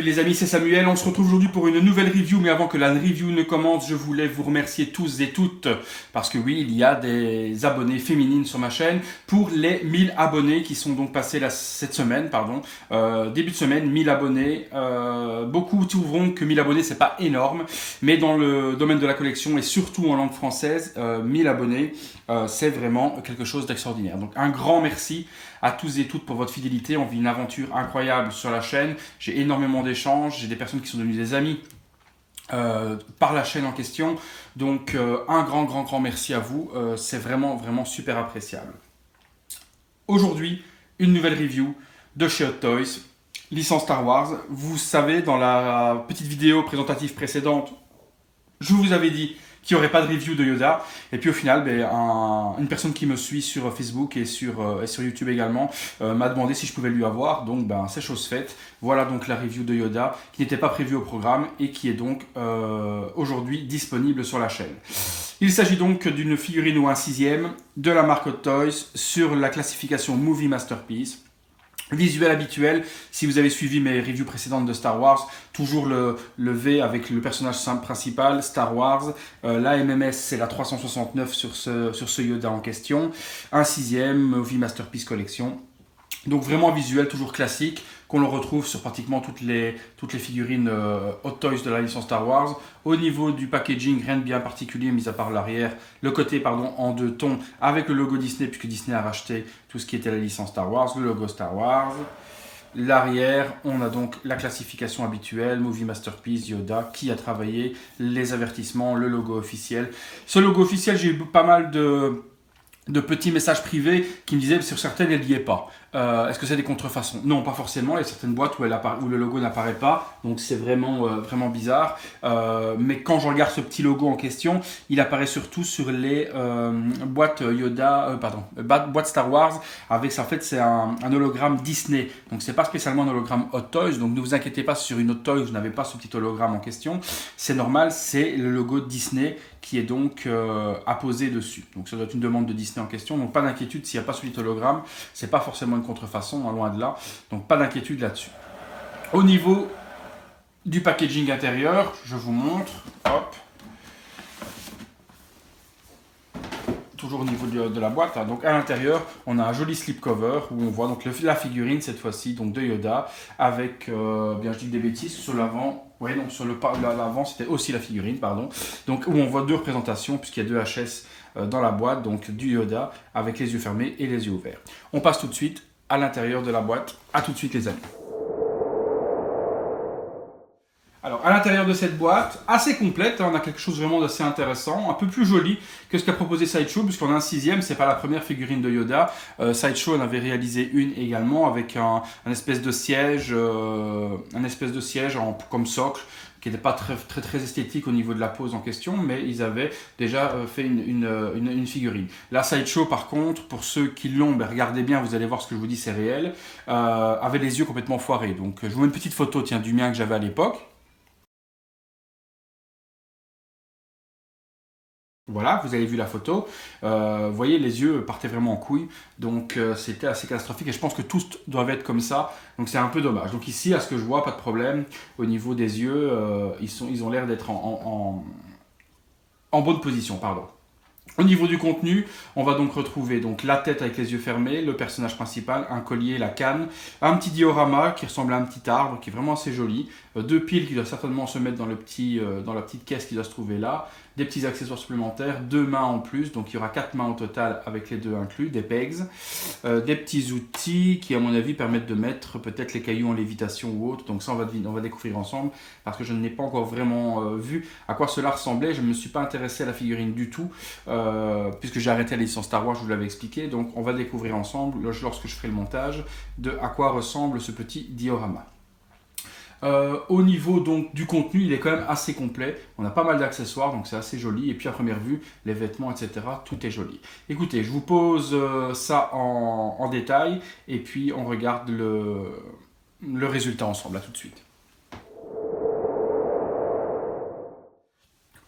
Salut les amis, c'est Samuel, on se retrouve aujourd'hui pour une nouvelle review, mais avant que la review ne commence, je voulais vous remercier tous et toutes, parce que oui, il y a des abonnés féminines sur ma chaîne, pour les 1000 abonnés qui sont donc passés cette semaine, début de semaine, 1000 abonnés, beaucoup trouveront que 1000 abonnés c'est pas énorme, mais dans le domaine de la collection et surtout en langue française, 1000 abonnés, c'est vraiment quelque chose d'extraordinaire. Donc un grand merci à tous et toutes pour votre fidélité. On vit une aventure incroyable sur la chaîne. J'ai énormément d'échanges. J'ai des personnes qui sont devenues des amis par la chaîne en question. Donc un grand merci à vous. C'est vraiment super appréciable. Aujourd'hui, une nouvelle review de chez Hot Toys. Licence Star Wars. Vous savez, dans la petite vidéo présentative précédente, je vous avais dit qu'il n'y aurait pas de review de Yoda. Et puis au final, une personne qui me suit sur Facebook et sur YouTube également m'a demandé si je pouvais lui avoir. Donc c'est chose faite. Voilà donc la review de Yoda qui n'était pas prévue au programme et qui est donc aujourd'hui disponible sur la chaîne. Il s'agit donc d'une figurine ou un sixième de la marque Hot Toys sur la classification Movie Masterpiece. Visuel habituel, si vous avez suivi mes reviews précédentes de Star Wars, toujours le V avec le personnage principal, Star Wars. La MMS, c'est la 369 sur ce Yoda en question. Un sixième, Movie Masterpiece Collection. Donc vraiment visuel, toujours classique, qu'on le retrouve sur pratiquement toutes les figurines Hot Toys de la licence Star Wars. Au niveau du packaging, rien de bien particulier, mis à part l'arrière, le côté en deux tons, avec le logo Disney, puisque Disney a racheté tout ce qui était la licence Star Wars, le logo Star Wars. L'arrière, on a donc la classification habituelle, Movie Masterpiece, Yoda, qui a travaillé, les avertissements, le logo officiel. Ce logo officiel, j'ai eu pas mal de petits messages privés qui me disaient que sur certaines, elle n'y est pas. Est-ce que c'est des contrefaçons? Non, pas forcément. Il y a certaines boîtes où le logo n'apparaît pas, donc c'est vraiment bizarre. Mais quand je regarde ce petit logo en question, il apparaît surtout sur les boîtes boîtes Star Wars. Avec ça, en fait, c'est un hologramme Disney. Donc c'est pas spécialement un hologramme Hot Toys. Donc ne vous inquiétez pas, sur une Hot Toys, vous n'avez pas ce petit hologramme en question. C'est normal, c'est le logo Disney qui est donc apposé dessus. Donc ça doit être une demande de Disney en question. Donc pas d'inquiétude, s'il n'y a pas ce petit hologramme, c'est pas forcément une contrefaçon, loin de là. Donc pas d'inquiétude là-dessus. Au niveau du packaging intérieur, je vous montre. Hop. Toujours au niveau de la boîte. Hein. Donc à l'intérieur, on a un joli slipcover où on voit donc la figurine cette fois-ci, donc de Yoda, avec, bien je dis des bêtises, sur l'avant. Oui, donc sur l'avant, c'était aussi la figurine, pardon. Donc où on voit deux représentations, puisqu'il y a deux HS dans la boîte, donc du Yoda avec les yeux fermés et les yeux ouverts. On passe tout de suite à l'intérieur de la boîte. À tout de suite les amis. Alors, à l'intérieur de cette boîte, assez complète, on a quelque chose vraiment d'assez intéressant, un peu plus joli que ce qu'a proposé Sideshow, puisqu'on a un sixième, c'est pas la première figurine de Yoda. Sideshow en avait réalisé une également avec un espèce de siège, comme socle, qui n'était pas très esthétique au niveau de la pose en question, mais ils avaient déjà fait une figurine. La Sideshow, par contre, pour ceux qui l'ont, regardez bien, vous allez voir ce que je vous dis, c'est réel, avait les yeux complètement foirés. Donc, je vous mets une petite photo, du mien que j'avais à l'époque. Voilà, vous avez vu la photo. Vous voyez, les yeux partaient vraiment en couille. Donc, c'était assez catastrophique. Et je pense que tous doivent être comme ça. Donc, c'est un peu dommage. Donc, ici, à ce que je vois, pas de problème. Au niveau des yeux, ils ont l'air d'être en bonne position, pardon. Au niveau du contenu, on va donc retrouver la tête avec les yeux fermés, le personnage principal, un collier, la canne, un petit diorama qui ressemble à un petit arbre, qui est vraiment assez joli, deux piles qui doivent certainement se mettre dans la petite caisse qui doit se trouver là, des petits accessoires supplémentaires, deux mains en plus, donc il y aura 4 mains au total avec les deux inclus, des pegs, des petits outils qui à mon avis permettent de mettre peut-être les cailloux en lévitation ou autre, donc ça on va découvrir ensemble, parce que je n'ai pas encore vraiment vu à quoi cela ressemblait, je ne me suis pas intéressé à la figurine du tout, puisque j'ai arrêté la licence Star Wars, je vous l'avais expliqué, donc on va découvrir ensemble, lorsque je ferai le montage, de à quoi ressemble ce petit diorama. Au niveau donc du contenu, il est quand même assez complet. On a pas mal d'accessoires, donc c'est assez joli. Et puis à première vue, les vêtements, etc., tout est joli. Écoutez, je vous pose ça en détail et puis on regarde le résultat ensemble. À tout de suite.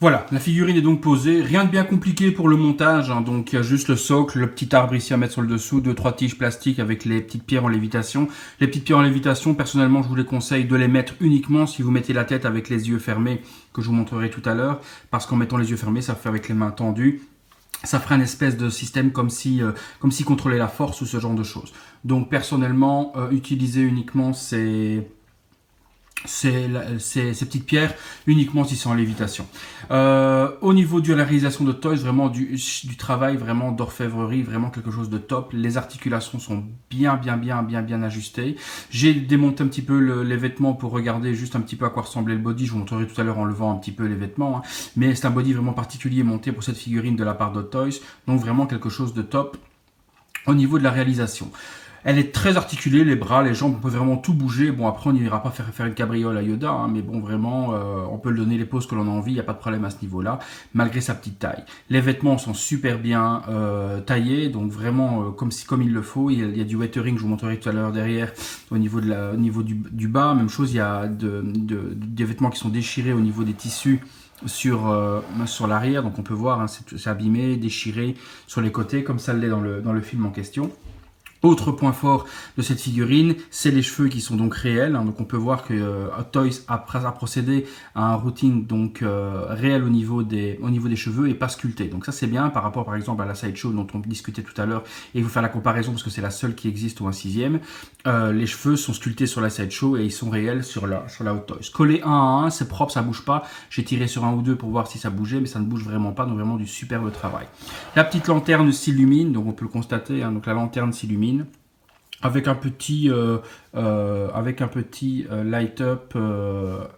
Voilà, la figurine est donc posée, rien de bien compliqué pour le montage, hein, donc il y a juste le socle, le petit arbre ici à mettre sur le dessous, 2-3 tiges plastiques avec les petites pierres en lévitation. Les petites pierres en lévitation, personnellement je vous les conseille de les mettre uniquement si vous mettez la tête avec les yeux fermés, que je vous montrerai tout à l'heure, parce qu'en mettant les yeux fermés, ça fait avec les mains tendues. Ça ferait un espèce de système comme si contrôlait la force ou ce genre de choses. Donc personnellement, utiliser uniquement ces petites pierres uniquement si c'est en lévitation. Au niveau de la réalisation de Toys, vraiment du travail vraiment d'orfèvrerie, vraiment quelque chose de top. Les articulations sont bien ajustées. J'ai démonté un petit peu les vêtements pour regarder juste un petit peu à quoi ressemblait le body. Je vous montrerai tout à l'heure en levant un petit peu les vêtements, hein. Mais c'est un body vraiment particulier monté pour cette figurine de la part de Toys, donc vraiment quelque chose de top au niveau de la réalisation. Elle est très articulée, les bras, les jambes, on peut vraiment tout bouger. Bon, après, on n'ira pas faire une cabriole à Yoda, hein, mais bon, vraiment, on peut le donner les poses que l'on a envie, il n'y a pas de problème à ce niveau-là, malgré sa petite taille. Les vêtements sont super bien taillés, donc vraiment comme il le faut. Il y a du weathering, je vous montrerai tout à l'heure derrière, au niveau du bas. Même chose, il y a des vêtements qui sont déchirés au niveau des tissus sur l'arrière, donc on peut voir, hein, c'est abîmé, déchiré sur les côtés, comme ça l'est dans le film en question. Autre point fort de cette figurine, c'est les cheveux qui sont donc réels, hein. Donc on peut voir que Hot Toys a procédé à un routing donc réel au niveau des cheveux et pas sculpté. Donc ça c'est bien par rapport par exemple à la Sideshow dont on discutait tout à l'heure, et vous faire la comparaison parce que c'est la seule qui existe ou un 6e. Les cheveux sont sculptés sur la Sideshow et ils sont réels sur la Hot Toys. Collé un à un, c'est propre, ça bouge pas. J'ai tiré sur un ou deux pour voir si ça bougeait, mais ça ne bouge vraiment pas, donc vraiment du superbe travail. La petite lanterne s'illumine, donc on peut le constater, hein, donc la lanterne s'illumine avec un petit light-up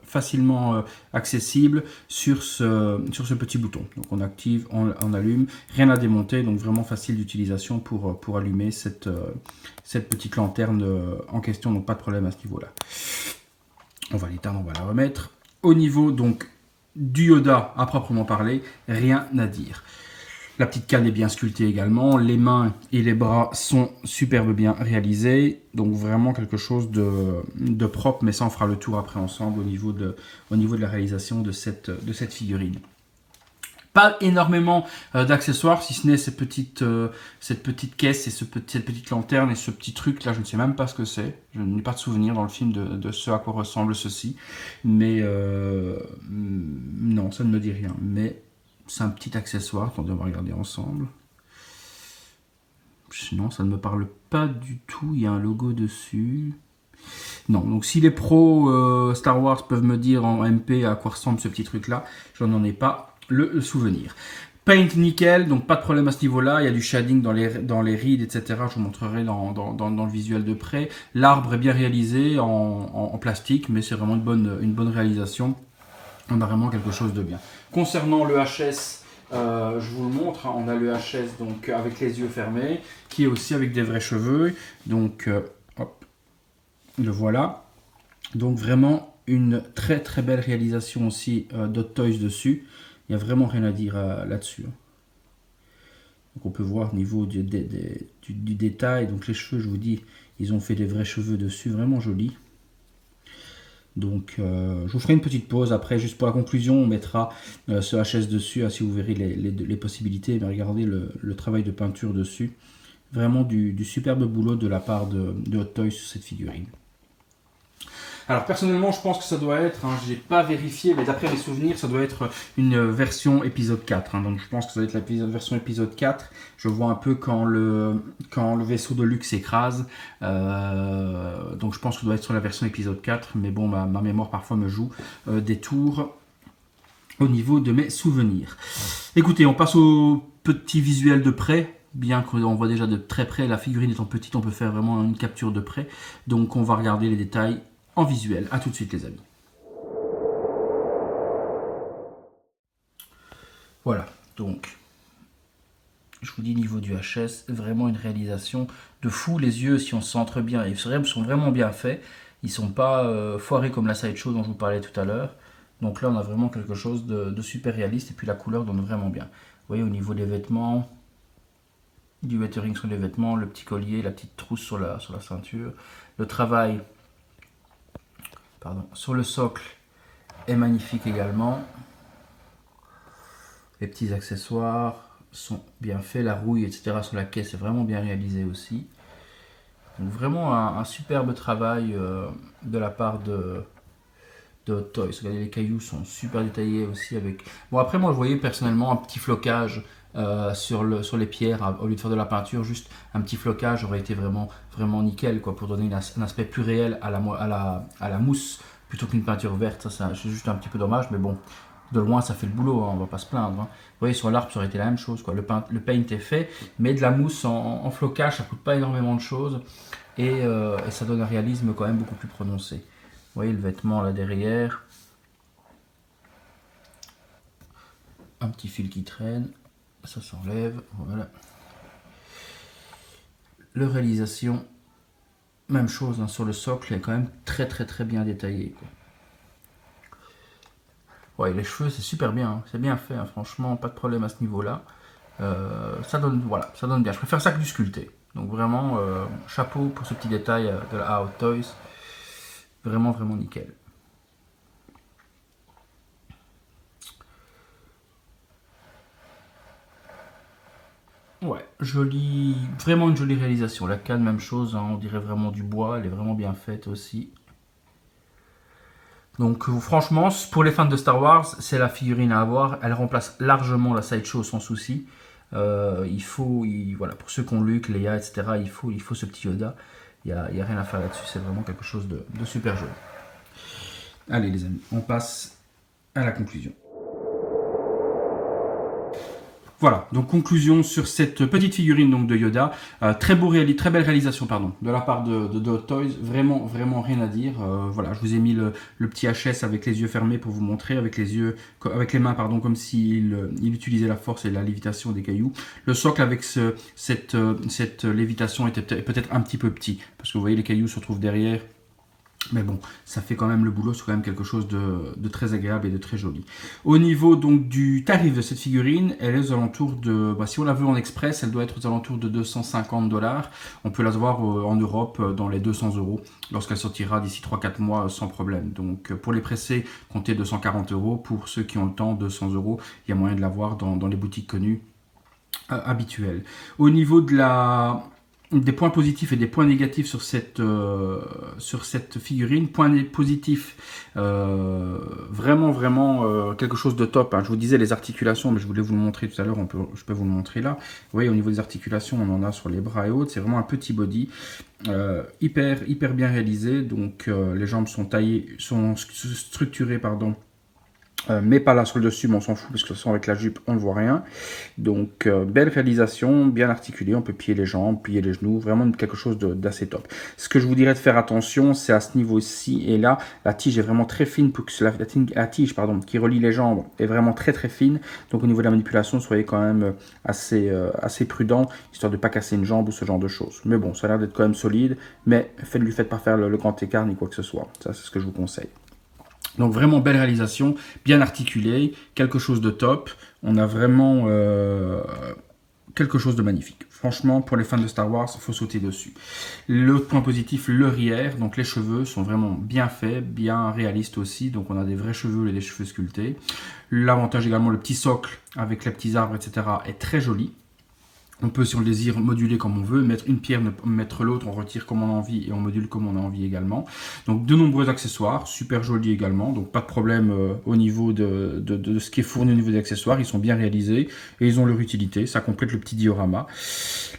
facilement accessible sur ce petit bouton. Donc on active, on allume, rien à démonter, donc vraiment facile d'utilisation pour allumer cette petite lanterne en question, donc pas de problème à ce niveau-là. On va l'éteindre, on va la remettre. Au niveau donc du Yoda à proprement parler, rien à dire. La petite canne est bien sculptée également, les mains et les bras sont superbes bien réalisés, donc vraiment quelque chose de propre, mais ça on fera le tour après ensemble au niveau de la réalisation de cette figurine. Pas énormément d'accessoires, si ce n'est cette petite caisse et cette petite lanterne et ce petit truc là, je ne sais même pas ce que c'est. Je n'ai pas de souvenir dans le film de ce à quoi ressemble ceci. Mais non, ça ne me dit rien. Mais c'est un petit accessoire, attendez, on va regarder ensemble. Sinon, ça ne me parle pas du tout, il y a un logo dessus. Non, donc si les pros Star Wars peuvent me dire en MP à quoi ressemble ce petit truc là, je n'en ai pas le souvenir. Paint nickel, donc pas de problème à ce niveau-là. Il y a du shading dans les rides, etc. Je vous montrerai dans le visuel de près. L'arbre est bien réalisé en plastique, mais c'est vraiment une bonne réalisation. On a vraiment quelque chose de bien. Concernant le HS, je vous le montre. Hein, on a le HS donc avec les yeux fermés, qui est aussi avec des vrais cheveux. Donc, hop, le voilà. Donc vraiment une très très belle réalisation aussi d'Hot Toys dessus. Il n'y a vraiment rien à dire là-dessus. Donc on peut voir au niveau du détail. Donc les cheveux, je vous dis, ils ont fait des vrais cheveux dessus, vraiment jolis. Donc je vous ferai une petite pause après, juste pour la conclusion, on mettra ce HS dessus, hein, si vous verrez les possibilités. Mais regardez le travail de peinture dessus. Vraiment du superbe boulot de la part de Hot Toys sur cette figurine. Alors personnellement, je pense que ça doit être, hein, je n'ai pas vérifié, mais d'après mes souvenirs, ça doit être une version épisode 4. Hein, donc je pense que ça doit être la version épisode 4. Je vois un peu quand le vaisseau de Luke s'écrase. Donc je pense que ça doit être sur la version épisode 4. Mais bon, ma mémoire parfois me joue des tours au niveau de mes souvenirs. Écoutez, on passe au petit visuel de près. Bien qu'on voit déjà de très près, la figurine étant petite, on peut faire vraiment une capture de près. Donc on va regarder les détails en visuel. A tout de suite les amis. Voilà, donc je vous dis niveau du HS, vraiment une réalisation de fou. Les yeux, si on se centre bien, ils sont vraiment bien faits. Ils ne sont pas foirés comme la Sideshow dont je vous parlais tout à l'heure. Donc là on a vraiment quelque chose de super réaliste et puis la couleur donne vraiment bien. Vous voyez au niveau des vêtements, du weathering sur les vêtements, le petit collier, la petite trousse sur la ceinture, le travail sur le socle est magnifique également. Les petits accessoires sont bien faits, la rouille, etc. sur la caisse est vraiment bien réalisée aussi. Donc vraiment un superbe travail de la part de Hot Toys. Regardez, les cailloux sont super détaillés aussi avec. Bon, après moi je voyais personnellement un petit flocage sur les pierres au lieu de faire de la peinture, juste un petit flocage aurait été vraiment nickel quoi, pour donner un aspect plus réel à la mousse plutôt qu'une peinture verte. Ça c'est juste un petit peu dommage, mais bon, de loin ça fait le boulot, hein, on va pas se plaindre. Hein. Vous voyez, sur l'arbre ça aurait été la même chose quoi. Le paint est fait, mais de la mousse en flocage ça coûte pas énormément de choses et ça donne un réalisme quand même beaucoup plus prononcé. Vous voyez le vêtement là derrière, un petit fil qui traîne, ça s'enlève, voilà. Le réalisation, même chose hein, sur le socle, il est quand même très bien détaillé. Quoi. Ouais, les cheveux c'est super bien, hein, c'est bien fait, hein, franchement pas de problème à ce niveau-là. Ça donne bien. Je préfère ça que du sculpté. Donc vraiment chapeau pour ce petit détail de la Hot Toys, vraiment nickel. Ouais, vraiment une jolie réalisation. La canne, même chose, hein, on dirait vraiment du bois, elle est vraiment bien faite aussi. Donc franchement, pour les fans de Star Wars, c'est la figurine à avoir. Elle remplace largement la Sideshow sans souci. Voilà, pour ceux qui ont Luke, Leia, etc., il faut ce petit Yoda. Il n'y a rien à faire là-dessus, c'est vraiment quelque chose de super joli. Allez les amis, on passe à la conclusion. Voilà, donc conclusion sur cette petite figurine donc, de Yoda. Très belle réalisation de la part de Hot Toys. Vraiment rien à dire. Voilà, je vous ai mis le petit HS avec les yeux fermés pour vous montrer, avec les mains comme s'il utilisait la force et la lévitation des cailloux. Le socle avec cette lévitation était peut-être un petit peu petit, parce que vous voyez les cailloux se trouvent derrière. Mais bon, ça fait quand même le boulot, c'est quand même quelque chose de très agréable et de très joli. Au niveau donc du tarif de cette figurine, elle est aux alentours de, si on la veut en express, elle doit être aux alentours de 250 $. On peut la voir en Europe dans les 200 € lorsqu'elle sortira d'ici 3-4 mois sans problème. Donc pour les pressés, comptez 240 €. Pour ceux qui ont le temps, 200 €. Il y a moyen de la voir dans les boutiques connues habituelles. Au niveau des points positifs et des points négatifs sur cette figurine. Point positif, vraiment quelque chose de top. Hein. Je vous disais les articulations, mais je voulais vous le montrer tout à l'heure, je peux vous le montrer là. Vous voyez, au niveau des articulations, on en a sur les bras et autres. C'est vraiment un petit body, hyper bien réalisé. Donc les jambes sont structurées, mais pas là sur le dessus, mais on s'en fout parce que de toute façon avec la jupe on ne voit rien. Donc belle réalisation, bien articulée, on peut plier les jambes, plier les genoux, vraiment quelque chose d'assez top. Ce que je vous dirais de faire attention, c'est à ce niveau-ci et là, la tige est vraiment très fine, pour que la tige qui relie les jambes est vraiment très fine. Donc au niveau de la manipulation, soyez quand même assez prudent, histoire de ne pas casser une jambe ou ce genre de choses. Mais bon, ça a l'air d'être quand même solide, mais lui faites pas faire le grand écart ni quoi que ce soit. Ça c'est ce que je vous conseille. Donc vraiment belle réalisation, bien articulée, quelque chose de top. On a vraiment quelque chose de magnifique. Franchement, pour les fans de Star Wars, il faut sauter dessus. L'autre point positif, le RIER. Donc les cheveux sont vraiment bien faits, bien réalistes aussi. Donc on a des vrais cheveux et des cheveux sculptés. L'avantage également, le petit socle avec les petits arbres, etc. est très joli. On peut, si on le désire, moduler comme on veut, mettre une pierre, mettre l'autre, on retire comme on a envie et on module comme on a envie également. Donc de nombreux accessoires, super jolis également, donc pas de problème au niveau de ce qui est fourni au niveau des accessoires, ils sont bien réalisés et ils ont leur utilité, ça complète le petit diorama.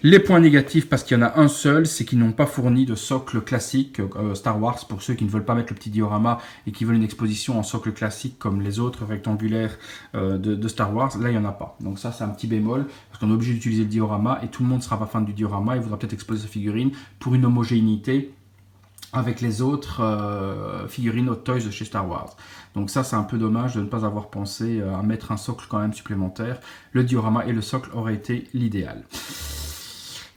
Les points négatifs, parce qu'il y en a un seul, c'est qu'ils n'ont pas fourni de socle classique Star Wars, pour ceux qui ne veulent pas mettre le petit diorama et qui veulent une exposition en socle classique comme les autres rectangulaires de Star Wars, là il n'y en a pas. Donc ça c'est un petit bémol, parce qu'on est obligé d'utiliser le diorama et tout le monde ne sera pas fan du diorama, il voudra peut-être exposer sa figurine pour une homogénéité avec les autres figurines Hot Toys de chez Star Wars. Donc ça c'est un peu dommage de ne pas avoir pensé à mettre un socle quand même supplémentaire. Le diorama et le socle auraient été l'idéal.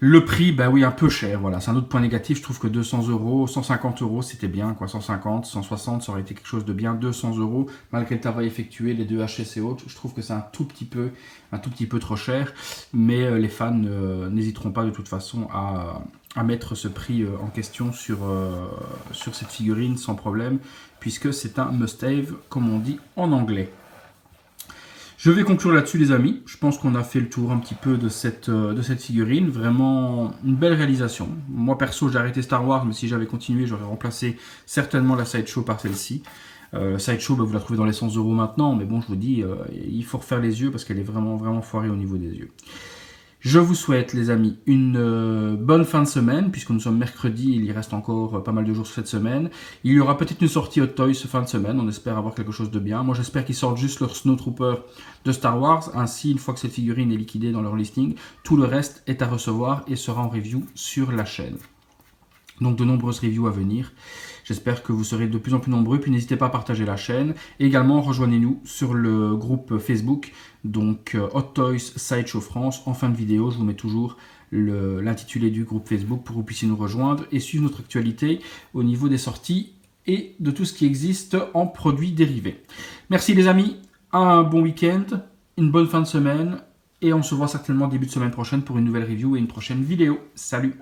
Le prix, bah oui, un peu cher, voilà, c'est un autre point négatif, je trouve que 200 €, 150 € c'était bien, quoi, 150, 160, ça aurait été quelque chose de bien, 200 €, malgré le travail effectué, les deux HS et autres, je trouve que c'est un tout petit peu trop cher, mais les fans n'hésiteront pas de toute façon à mettre ce prix en question sur cette figurine sans problème, puisque c'est un must-have, comme on dit en anglais. Je vais conclure là-dessus les amis, je pense qu'on a fait le tour un petit peu de cette figurine, vraiment une belle réalisation. Moi perso j'ai arrêté Star Wars, mais si j'avais continué j'aurais remplacé certainement la Sideshow par celle-ci. Sideshow, vous la trouvez dans les 100 € maintenant, mais bon je vous dis, il faut refaire les yeux parce qu'elle est vraiment vraiment foirée au niveau des yeux. Je vous souhaite les amis une bonne fin de semaine, puisque nous sommes mercredi, il y reste encore pas mal de jours cette semaine. Il y aura peut-être une sortie Hot Toys fin de semaine, on espère avoir quelque chose de bien. Moi j'espère qu'ils sortent juste leur Snowtrooper de Star Wars, ainsi une fois que cette figurine est liquidée dans leur listing, tout le reste est à recevoir et sera en review sur la chaîne. Donc de nombreuses reviews à venir. J'espère que vous serez de plus en plus nombreux. Puis n'hésitez pas à partager la chaîne. Également, rejoignez-nous sur le groupe Facebook, donc Hot Toys Sideshow France. En fin de vidéo, je vous mets toujours l'intitulé du groupe Facebook pour que vous puissiez nous rejoindre et suivre notre actualité au niveau des sorties et de tout ce qui existe en produits dérivés. Merci les amis, un bon week-end, une bonne fin de semaine et on se voit certainement début de semaine prochaine pour une nouvelle review et une prochaine vidéo. Salut!